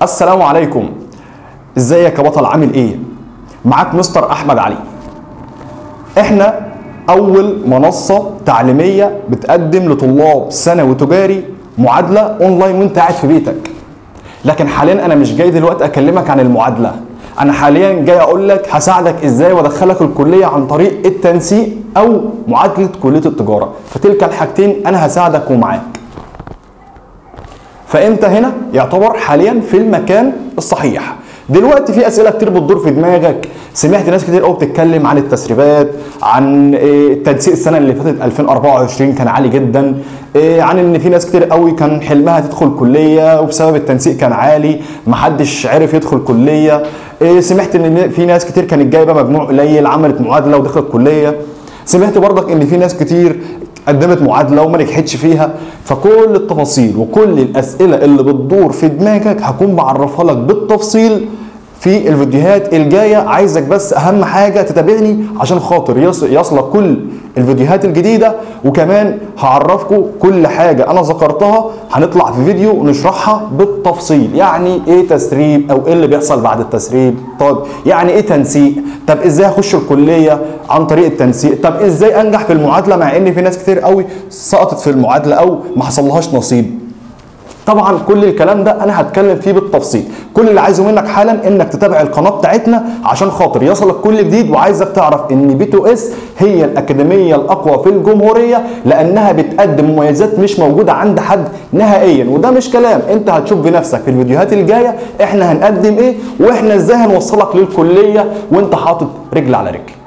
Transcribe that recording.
السلام عليكم. ازيك يا بطل؟ عامل ايه؟ معاك مستر احمد علي. احنا اول منصة تعليمية بتقدم لطلاب ثانوي تجاري معادلة اونلاين وانت قاعد في بيتك. لكن حاليا انا مش جاي دلوقتي اكلمك عن المعادلة، انا حاليا جاي اقول لك هساعدك ازاي وادخلك الكلية عن طريق التنسيق او معادلة كلية التجارة. فتلك الحاجتين انا هساعدك ومعاك. فانت هنا يعتبر حاليا في المكان الصحيح. دلوقتي في اسئله كتير بتدور في دماغك، سمعت ناس كتير قوي بتتكلم عن التسريبات، عن التنسيق السنه اللي فاتت 2024 كان عالي جدا، عن ان في ناس كتير قوي كان حلمها تدخل كليه وبسبب التنسيق كان عالي محدش عرف يدخل كليه. سمعت ان في ناس كتير كانت جايبه مجموع قليل عملت معادله ودخلت كليه. سمعت برضك ان في ناس كتير قدمت معادله وما نجحتش فيها. فكل التفاصيل وكل الاسئله اللي بتدور في دماغك هكون بعرفها لك بالتفصيل في الفيديوهات الجايه. عايزك بس اهم حاجه تتابعني عشان خاطر يصلك كل الفيديوهات الجديده، وكمان هعرفكم كل حاجه انا ذكرتها هنطلع في فيديو ونشرحها بالتفصيل. يعني ايه تسريب او ايه اللي بيحصل بعد التسريب؟ طب يعني ايه تنسيق؟ طب ازاي اخش الكليه عن طريق التنسيق؟ طب ازاي انجح في المعادله مع ان في ناس كتير قوي سقطت في المعادله او ما حصلهاش نصيب؟ طبعا كل الكلام ده انا هتكلم فيه بالتفصيل. كل اللي عايزه منك حالا انك تتابع القناه بتاعتنا عشان خاطر يصلك كل جديد. وعايزك تعرف ان B2S هي الاكاديميه الاقوى في الجمهوريه، لانها بتقدم مميزات مش موجوده عند حد نهائيا. وده مش كلام، انت هتشوف بنفسك في الفيديوهات الجايه احنا هنقدم ايه واحنا ازاي هنوصلك للكليه وانت حاطط رجل على رجل.